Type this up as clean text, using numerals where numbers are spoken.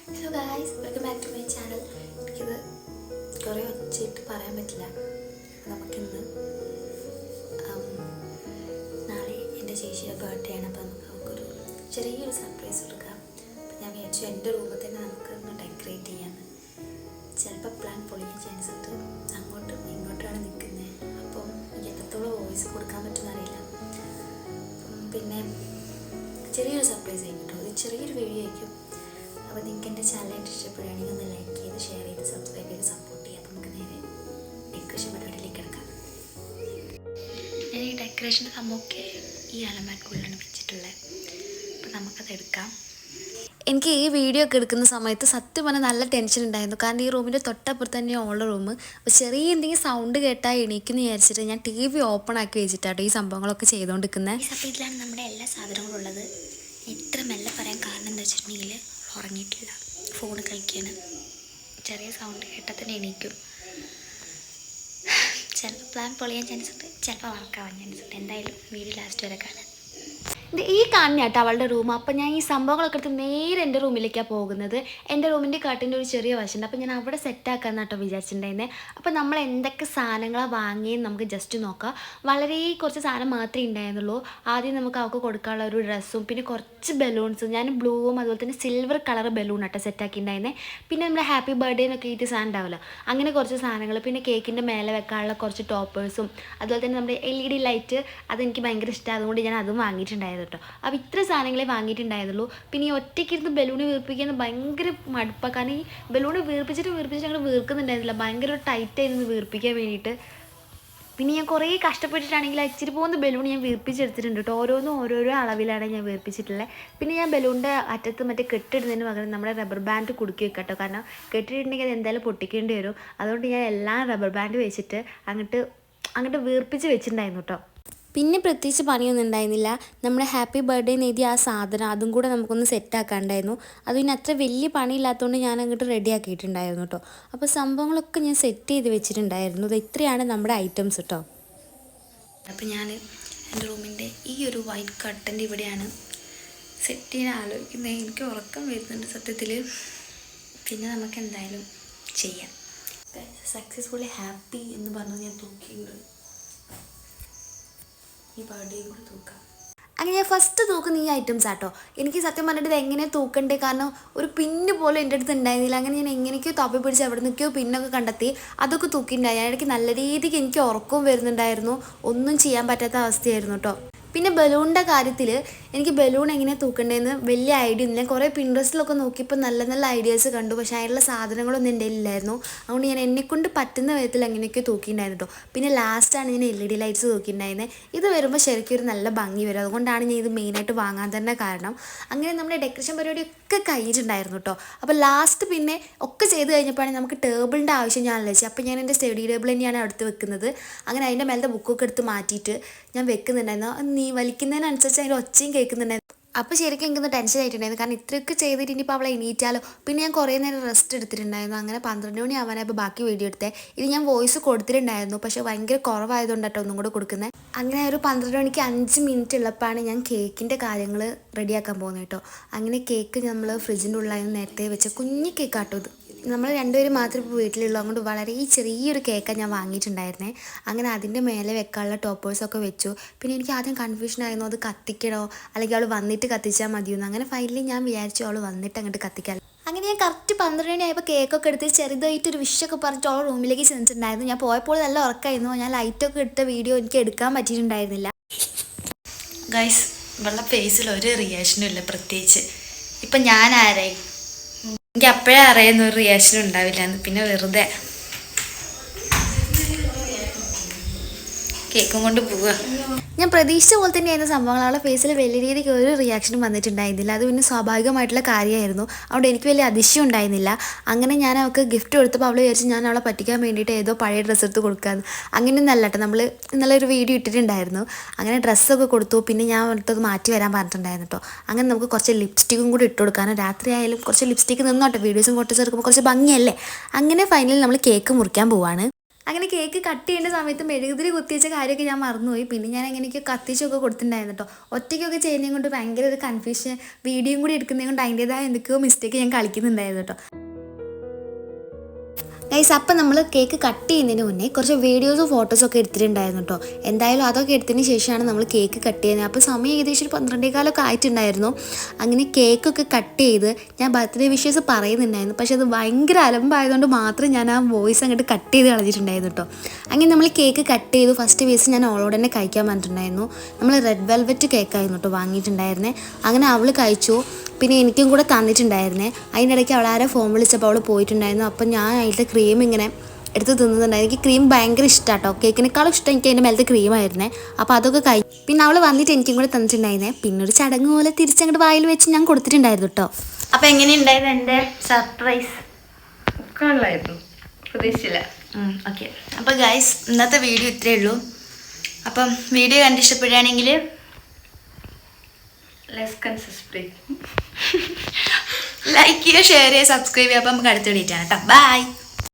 Hello guys, welcome back to my channel. എനിക്കിത് കുറേ ഒച്ചയിട്ട് പറയാൻ പറ്റില്ല. നമുക്കിന്ന് നാളെ എൻ്റെ ചേച്ചിയുടെ ബർത്ത്ഡേ ആണ്. അപ്പോൾ നമുക്കൊരു ചെറിയൊരു സർപ്രൈസ് കൊടുക്കാം. അപ്പം ഞാൻ വിചാരിച്ചു എൻ്റെ റൂമിൽ തന്നെ നമുക്കൊന്ന് ഡെക്കറേറ്റ് ചെയ്യാമെന്ന്. ചിലപ്പോൾ പ്ലാൻ പൊളിയാൻ ചാൻസ് ഉണ്ട്. അങ്ങോട്ടും ഇങ്ങോട്ടുമാണ് നിൽക്കുന്നത്. അപ്പം എനിക്ക് എത്രത്തോളം വോയിസ് കൊടുക്കാൻ പറ്റുമെന്ന് അറിയില്ല. പിന്നെ ചെറിയൊരു സർപ്രൈസ് ആയിരിക്കും കേട്ടോ. ഇത് ചെറിയൊരു വീഡിയോ ആയിരിക്കും. അപ്പോൾ നിങ്ങൾക്ക് എൻ്റെ ചാനലായിട്ട് ഇഷ്ടപ്പെടുകയാണെങ്കിൽ ഒന്ന് ലൈക്ക് ചെയ്ത് ഷെയർ ചെയ്ത് സബ്സ്ക്രൈബ് ചെയ്ത് സപ്പോർട്ട് ചെയ്യാം. അപ്പോൾ നമുക്ക് നേരെ ഡെക്കറേഷൻ പരിപാടിയിലേക്ക് കിടക്കാം. ഞാൻ ഈ ഡെക്കറേഷൻ്റെ സംഭവമൊക്കെ ഈ അലമാരക്കുള്ളിലാണ് വെച്ചിട്ടുള്ളത്. അപ്പോൾ നമുക്കത് എടുക്കാം. എനിക്ക് ഈ വീഡിയോ ഒക്കെ എടുക്കുന്ന സമയത്ത് സത്യം പറഞ്ഞാൽ നല്ല ടെൻഷൻ ഉണ്ടായിരുന്നു. കാരണം ഈ റൂമിൻ്റെ തൊട്ടപ്പുറത്ത് തന്നെയാണ് ഉള്ള റൂം. അപ്പോൾ ചെറിയ എന്തെങ്കിലും സൗണ്ട് കേട്ടാൽ എണീക്കുന്നു വിചാരിച്ചിട്ട് ഞാൻ TV ഓപ്പൺ ആക്കി വെച്ചിട്ടാട്ടോ ഈ സംഭവങ്ങളൊക്കെ ചെയ്തുകൊണ്ടിരിക്കുന്നത്. ഈ സമയത്തിലാണ് നമ്മുടെ എല്ലാ സാധനങ്ങളും ഉള്ളത്. ഇത്ര മെല്ലെ പറയാൻ കാരണം എന്താ വെച്ചിട്ടുണ്ടെങ്കിൽ ഉറങ്ങിയിട്ടില്ല, ഫോൺ കളിക്കാണ്. ചെറിയ സൗണ്ട് കേട്ടാൽ തന്നെ എണീക്കും. ചിലപ്പോൾ പ്ലാൻ പൊളിയാൻ ചാൻസ് ഉണ്ട്, ചിലപ്പോൾ വർക്കാവാൻ ചാൻസ് ഉണ്ട്. എന്തായാലും വീഡിയോ ലാസ്റ്റ് വരെ കാണാൻ. ഈ കാണുന്ന കേട്ടോ അവളുടെ റൂം. അപ്പം ഞാൻ ഈ സംഭവങ്ങളൊക്കെ എടുത്ത് നേരെ എൻ്റെ റൂമിലേക്കാണ് പോകുന്നത്. എൻ്റെ റൂമിൻ്റെ കാട്ടിൻ്റെ ഒരു ചെറിയ വശമുണ്ട്. അപ്പം ഞാൻ അവിടെ സെറ്റാക്കാമെന്ന് കേട്ടോ വിചാരിച്ചിട്ടുണ്ടായിരുന്നത്. അപ്പം നമ്മൾ എന്തൊക്കെ സാധനങ്ങളാണ് വാങ്ങിയെന്ന് നമുക്ക് ജസ്റ്റ് നോക്കാം. വളരെ കുറച്ച് സാധനം മാത്രമേ ഉണ്ടായിരുന്നുള്ളൂ. ആദ്യം നമുക്ക് അവൾക്ക് കൊടുക്കാനുള്ള ഒരു ഡ്രസ്സും പിന്നെ കുറച്ച് ബലൂൺസും. ഞാൻ ബ്ലൂവും അതുപോലെ തന്നെ സിൽവർ കളർ ബലൂൺ കേട്ടോ സെറ്റാക്കിയിട്ടുണ്ടായിരുന്നത്. പിന്നെ നമ്മുടെ ഹാപ്പി ബർത്ത്ഡേ എന്നൊക്കെ ഈ സാധനം ഉണ്ടാവില്ല, അങ്ങനെ കുറച്ച് സാധനങ്ങൾ. പിന്നെ കേക്കിൻ്റെ മേലെ വെക്കാനുള്ള കുറച്ച് ടോപ്പേഴ്സും അതുപോലെ തന്നെ നമ്മുടെ LED ലൈറ്റ്, അതെനിക്ക് ഭയങ്കര ഇഷ്ടമാണ്. അതുകൊണ്ട് ഞാൻ അതും വാങ്ങിയിട്ടുണ്ടായിരുന്നു കേട്ടോ. അപ്പോൾ ഇത്ര സാധനങ്ങളെ വാങ്ങിയിട്ടുണ്ടായിരുന്നുള്ളൂ. പിന്നെ ഈ ഒറ്റയ്ക്കിരുന്ന് ബലൂണ് വീർപ്പിക്കാൻ ഭയങ്കര മടുപ്പാണ്. കാരണം ഈ ബലൂണ് വീർപ്പിച്ചിട്ട് അങ്ങനെ വീർക്കുന്നുണ്ടായിരുന്നില്ല. ഭയങ്കര ടൈറ്റായിരുന്നു വീർപ്പിക്കാൻ വേണ്ടിയിട്ട്. പിന്നെ ഞാൻ കുറേ കഷ്ടപ്പെട്ടിട്ടാണെങ്കിൽ ഇച്ചിരി പോകുന്ന ബലൂൺ ഞാൻ വീർപ്പിച്ചെടുത്തിട്ടുണ്ട് കേട്ടോ. ഓരോരോ അളവിലാണ് ഞാൻ വീർപ്പിച്ചിട്ടുള്ളത്. പിന്നെ ഞാൻ ബലൂണിൻ്റെ അറ്റത്ത് മറ്റേ കെട്ടിടുന്നതിന് പകരം നമ്മുടെ റബ്ബർ ബാൻഡ് കുടുക്കി വെക്കാം കേട്ടോ. കാരണം കെട്ടിയിട്ടുണ്ടെങ്കിൽ അത് എന്തായാലും പൊട്ടിക്കേണ്ടി വരും. അതുകൊണ്ട് ഞാൻ എല്ലാം റബ്ബർ ബാൻഡ് വെച്ചിട്ട് അങ്ങോട്ട് വീർപ്പിച്ച് വെച്ചിട്ടുണ്ടായിരുന്നു കേട്ടോ. പിന്നെ പ്രത്യേകിച്ച് പണിയൊന്നും ഉണ്ടായിരുന്നില്ല. നമ്മുടെ ഹാപ്പി ബർത്ത്ഡേ എന്ന് എഴുതിയ ആ സാധനം അതും കൂടെ നമുക്കൊന്ന് സെറ്റാക്കാണ്ടായിരുന്നു. അത് പിന്നെ അത്ര വലിയ പണിയില്ലാത്തതുകൊണ്ട് ഞാൻ അങ്ങോട്ട് റെഡി ആക്കിയിട്ടുണ്ടായിരുന്നു കേട്ടോ. അപ്പോൾ സംഭവങ്ങളൊക്കെ ഞാൻ സെറ്റ് ചെയ്ത് വെച്ചിട്ടുണ്ടായിരുന്നു. ഇത് ഇത്രയാണ് നമ്മുടെ ഐറ്റംസ് കേട്ടോ. അപ്പോൾ ഞാൻ എൻ്റെ റൂമിൻ്റെ ഈ ഒരു വൈറ്റ് കർട്ടൻ്റെ ഇവിടെയാണ് സെറ്റ് ചെയ്യാൻ ആലോചിക്കുന്നത്. എനിക്ക് ഉറക്കം വരുന്നുണ്ട് സത്യത്തിൽ. പിന്നെ നമുക്ക് എന്തായാലും ചെയ്യാം. സക്സസ്ഫുള്ളി ഹാപ്പി എന്ന് പറഞ്ഞ് ഞാൻ തൂക്കിയിട്ടുണ്ട്. ഈ ബർത്ത്ഡേയും കൂടെ തൂക്കാം. അങ്ങനെ ഞാൻ ഫസ്റ്റ് തൂക്കുന്ന ഈ ഐറ്റംസ് ആട്ടോ. എനിക്ക് സത്യം പറഞ്ഞിട്ട് ഇത് എങ്ങനെ തൂക്കണ്ടേ, കാരണം ഒരു പിന്ന് പോലും എൻ്റെ അടുത്ത് ഉണ്ടായിരുന്നില്ല. അങ്ങനെ ഞാൻ എങ്ങനെയൊക്കെയോ തപ്പി പിടിച്ച് എവിടെ നിൽക്കുകയോ പിന്നൊക്കെ കണ്ടെത്തി അതൊക്കെ തൂക്കിയിട്ടുണ്ടായി. ഇടയ്ക്ക് നല്ല രീതിക്ക് എനിക്ക് ഉറക്കവും വരുന്നുണ്ടായിരുന്നു. ഒന്നും ചെയ്യാൻ പറ്റാത്ത അവസ്ഥയായിരുന്നു കേട്ടോ. പിന്നെ ബലൂണിൻ്റെ കാര്യത്തിൽ എനിക്ക് ബലൂൺ എങ്ങനെ തൂക്കണ്ടേന്ന് വലിയ ഐഡിയ ഒന്നും. ഞാൻ കുറേ പിൻട്രസ്റ്റിലൊക്കെ നോക്കിയപ്പോൾ നല്ല നല്ല ഐഡിയാസ് കണ്ടു. പക്ഷേ അതിനുള്ള സാധനങ്ങളൊന്നും എൻ്റെ കയ്യിലില്ലായിരുന്നു. അതുകൊണ്ട് ഞാൻ എന്നെക്കൊണ്ട് പറ്റുന്ന വിധത്തിൽ അങ്ങനെയൊക്കെ തൂക്കിയിട്ടുണ്ടായിരുന്നു കേട്ടോ. പിന്നെ ലാസ്റ്റാണ് ഞാൻ LED ലൈറ്റ്സ് തൂക്കിയിട്ടുണ്ടായിരുന്നത്. ഇത് വരുമ്പോൾ ശരിക്കും ഒരു നല്ല ഭംഗി വരും. അതുകൊണ്ടാണ് ഞാൻ ഇത് മെയിനായിട്ട് വാങ്ങാൻ തന്നെ കാരണം. അങ്ങനെ നമ്മുടെ ഡെക്കറേഷൻ പരിപാടിയൊക്കെ കഴിഞ്ഞിട്ടുണ്ടായിരുന്നു കേട്ടോ. അപ്പോൾ ലാസ്റ്റ് പിന്നെ ഒക്കെ ചെയ്ത് കഴിഞ്ഞപ്പോഴാണ് നമുക്ക് ടേബിളിൻ്റെ ആവശ്യം ഞാൻ ആലോചിച്ചത്. അപ്പോൾ ഞാൻ എൻ്റെ സ്റ്റഡി ടേബിൾ തന്നെയാണ് അടുത്ത് വെക്കുന്നത്. അങ്ങനെ അതിൻ്റെ മേലത്തെ ബുക്കൊക്കെ എടുത്ത് മാറ്റിയിട്ട് ഞാൻ വെക്കുന്നുണ്ടായിരുന്നു. നീ വലിക്കുന്നതിനനുസരിച്ച് അതിൻ്റെ ഒച്ചയും കേൾക്കുന്നുണ്ടായിരുന്നു. അപ്പോൾ ശരിക്കും എനിക്കൊന്ന് ടെൻഷൻ ആയിട്ടുണ്ടായിരുന്നു. കാരണം ഇത്രയൊക്കെ ചെയ്തിട്ട് ഇനിയിപ്പോൾ അവളെ എണീറ്റാലോ. പിന്നെ ഞാൻ കുറേ നേരം റെസ്റ്റ് എടുത്തിട്ടുണ്ടായിരുന്നു. അങ്ങനെ 12 മണി ആവാനായപ്പോൾ ബാക്കി വീഡിയോ എടുത്തേ. ഇത് ഞാൻ വോയിസ് കൊടുത്തിട്ടുണ്ടായിരുന്നു, പക്ഷേ ഭയങ്കര കുറവായതുകൊണ്ട് കേട്ടോ ഒന്നും കൂടെ കൊടുക്കുന്നത്. അങ്ങനെ ഒരു 12 മണിക്ക് 5 മിനിറ്റ് ഉള്ളപ്പോഴാണ് ഞാൻ കേക്കിൻ്റെ കാര്യങ്ങൾ റെഡിയാക്കാൻ പോകുന്നത് കേട്ടോ. അങ്ങനെ കേക്ക് നമ്മൾ ഫ്രിഡ്ജിൻ്റെ ഉള്ളിലായിരുന്നു നേരത്തെ വെച്ച കുഞ്ഞ് കേക്കാട്ടോ. ഇത് നമ്മൾ രണ്ടുപേരും മാത്രമേ ഇപ്പോൾ വീട്ടിലുള്ളൂ. അതുകൊണ്ട് വളരെ ചെറിയൊരു കേക്കാണ് ഞാൻ വാങ്ങിയിട്ടുണ്ടായിരുന്നത്. അങ്ങനെ അതിൻ്റെ മേലെ വെക്കാനുള്ള ടോപ്പേഴ്സൊക്കെ വെച്ചു. പിന്നെ എനിക്ക് ആദ്യം കൺഫ്യൂഷനായിരുന്നു, അത് കത്തിക്കണോ അല്ലെങ്കിൽ അവൾ വന്നിട്ട് കത്തിച്ചാൽ മതിയെന്ന്. അങ്ങനെ ഫൈനലി ഞാൻ വിചാരിച്ചു അവൾ വന്നിട്ട് അങ്ങോട്ട് കത്തിക്കാൻ. അങ്ങനെ ഞാൻ കറക്റ്റ് 12 മണി ആയപ്പോൾ കേക്കൊക്കെ എടുത്ത് ചെറുതായിട്ടൊരു വിഷൊക്കെ പറഞ്ഞിട്ട് അവൾ റൂമിലേക്ക് ചെന്നിട്ടുണ്ടായിരുന്നു. ഞാൻ പോയപ്പോൾ നല്ല ഉറക്കമായിരുന്നു. ഞാൻ ലൈറ്റൊക്കെ ഇട്ട വീഡിയോ എനിക്ക് എടുക്കാൻ പറ്റിയിട്ടുണ്ടായിരുന്നില്ല. ഗൈസ്, ഇവളുടെ ഫേസിൽ ഒരു റിയാക്ഷനും ഇല്ല പ്രത്യേകിച്ച്. ഇപ്പം ഞാൻ ആരായി എനിക്ക് അപ്പോഴേ അറിയുന്ന ഒരു റിയാക്ഷനും ഉണ്ടാവില്ല. പിന്നെ വെറുതെ കേക്കും കൊണ്ട് പോവുക. ഞാൻ പ്രതീക്ഷിച്ച പോലെ തന്നെയായിരുന്നു സംഭവങ്ങൾ. അവളുടെ ഫേസിൽ വലിയ രീതിക്ക് ഒരു റിയാക്ഷനും വന്നിട്ടുണ്ടായിരുന്നില്ല. അത് പിന്നെ സ്വാഭാവികമായിട്ടുള്ള കാര്യമായിരുന്നു. അതുകൊണ്ട് എനിക്ക് വലിയ അതിശയം ഉണ്ടായിരുന്നില്ല. അങ്ങനെ ഞാൻ അവൾക്ക് ഗിഫ്റ്റ് കൊടുത്തപ്പോൾ അവൾ വിചാരിച്ച് ഞാൻ അവളെ പറ്റിക്കാൻ വേണ്ടിയിട്ട് ഏതോ പഴയ ഡ്രസ്സ് എടുത്ത് കൊടുക്കാമെന്ന്. അങ്ങനെയൊന്നും അല്ല കേട്ടോ. നമ്മൾ ഇന്നലെ ഒരു വീഡിയോ ഇട്ടിട്ടുണ്ടായിരുന്നു. അങ്ങനെ ഡ്രസ്സൊക്കെ കൊടുത്തു. പിന്നെ ഞാൻ അടുത്തത് മാറ്റി വരാൻ പറഞ്ഞിട്ടുണ്ടായിരുന്നു കേട്ടോ. അങ്ങനെ നമുക്ക് കുറച്ച് ലിപ്സ്റ്റിക്കും കൂടി ഇട്ട് കൊടുക്കാനും രാത്രി ആയാലും കുറച്ച് ലിപ്സ്റ്റിക്ക് നിന്നോട്ടെ, വീഡിയോസും ഫോട്ടോസും എടുക്കുമ്പോൾ കുറച്ച് ഭംഗിയല്ലേ. അങ്ങനെ ഫൈനലി നമ്മൾ കേക്ക് മുറിക്കാൻ പോവാണ്. അങ്ങനെ കേക്ക് കട്ട് ചെയ്യേണ്ട സമയത്ത് മെഴുകുതിരി കുത്തിവെച്ച കാര്യമൊക്കെ ഞാൻ മറന്നുപോയി. പിന്നെ ഞാൻ എങ്ങനെയൊക്കെ കത്തിച്ചൊക്കെ കൊടുത്തിട്ടുണ്ടായിരുന്നു കേട്ടോ. ഒറ്റയ്ക്കൊക്കെ ചെയ്യുന്നതും കൊണ്ട് ഭയങ്കര ഒരു കൺഫ്യൂഷൻ, വീഡിയോയും കൂടി എടുക്കുന്നതും കൊണ്ട് അതിൻ്റേതായ എന്തൊക്കെയോ മിസ്റ്റേക്ക് ഞാൻ കളിക്കുന്നുണ്ടായിരുന്നു കേട്ടോ. ഗൈസ്, അപ്പം നമ്മൾ കേക്ക് കട്ട് ചെയ്യുന്നതിന് മുന്നേ കുറച്ച് വീഡിയോസും ഫോട്ടോസൊക്കെ എടുത്തിട്ടുണ്ടായിരുന്നു കേട്ടോ. എന്തായാലും അതൊക്കെ എടുത്തതിന് ശേഷമാണ് നമ്മൾ കേക്ക് കട്ട് ചെയ്യുന്നത്. അപ്പോൾ സമയം ഏകദേശം ഒരു 12:15 ആയിട്ടുണ്ടായിരുന്നു. അങ്ങനെ കേക്കൊക്കെ കട്ട് ചെയ്ത് ഞാൻ ബർത്ത്ഡേ വിഷസ് പറയുന്നുണ്ടായിരുന്നു. പക്ഷെ അത് ഭയങ്കര അലമ്പായതുകൊണ്ട് മാത്രം ഞാൻ ആ വോയിസ് അങ്ങോട്ട് കട്ട് ചെയ്ത് കളഞ്ഞിട്ടുണ്ടായിരുന്നു കേട്ടോ. അങ്ങനെ നമ്മൾ കേക്ക് കട്ട് ചെയ്തു. ഫസ്റ്റ് പീസ് ഞാൻ അവളോട് തന്നെ കഴിക്കാൻ പറഞ്ഞിട്ടുണ്ടായിരുന്നു. നമ്മൾ റെഡ് വെൽവെറ്റ് കേക്കായിരുന്നു കേട്ടോ വാങ്ങിയിട്ടുണ്ടായിരുന്നേ. അങ്ങനെ അവൾ കഴിച്ചു. പിന്നെ എനിക്കും കൂടെ തന്നിട്ടുണ്ടായിരുന്നേ. അതിൻ്റെ ഇടയ്ക്ക് അവളാരെ ഫോൺ വിളിച്ചപ്പോൾ അവൾ പോയിട്ടുണ്ടായിരുന്നു. അപ്പം ഞാൻ അതിൻ്റെ ക്രീം ഇങ്ങനെ എടുത്ത് തിന്നുന്നുണ്ടായിരുന്നു. എനിക്ക് ക്രീം ഭയങ്കര ഇഷ്ടമാണ് കേട്ടോ. കേക്കിനേക്കാളും ഇഷ്ടം എനിക്ക് അതിൻ്റെ മേലത്തെ ക്രീമായിരുന്നേ. അപ്പോൾ അതൊക്കെ കഴിച്ചു. പിന്നെ അവൾ വന്നിട്ട് എനിക്കും കൂടെ തന്നിട്ടുണ്ടായിരുന്നേ. പിന്നെ ഒരു ചടങ്ങ് പോലെ തിരിച്ചങ്ങോട്ട് വായിൽ വെച്ച് ഞാൻ കൊടുത്തിട്ടുണ്ടായിരുന്നു കേട്ടോ. അപ്പം എങ്ങനെയുണ്ടായിരുന്നു എൻ്റെ സർപ്രൈസ്? കൊള്ളായിരുന്നു, പ്രതീക്ഷിച്ചില്ല. ഓക്കെ, അപ്പോൾ ഗൈസ് ഇന്നത്തെ വീഡിയോ ഇത്രയേ ഉള്ളൂ. അപ്പം വീഡിയോ കണ്ട് ഇഷ്ടപ്പെടുകയാണെങ്കിൽ ലൈക്ക് ചെയ്യുക, ഷെയർ ചെയ്യുക, സബ്സ്ക്രൈബ് ചെയ്യുക. അപ്പം നമുക്ക് അടുത്ത വീഡിയോ ആണ് കേട്ടോ. ബൈ.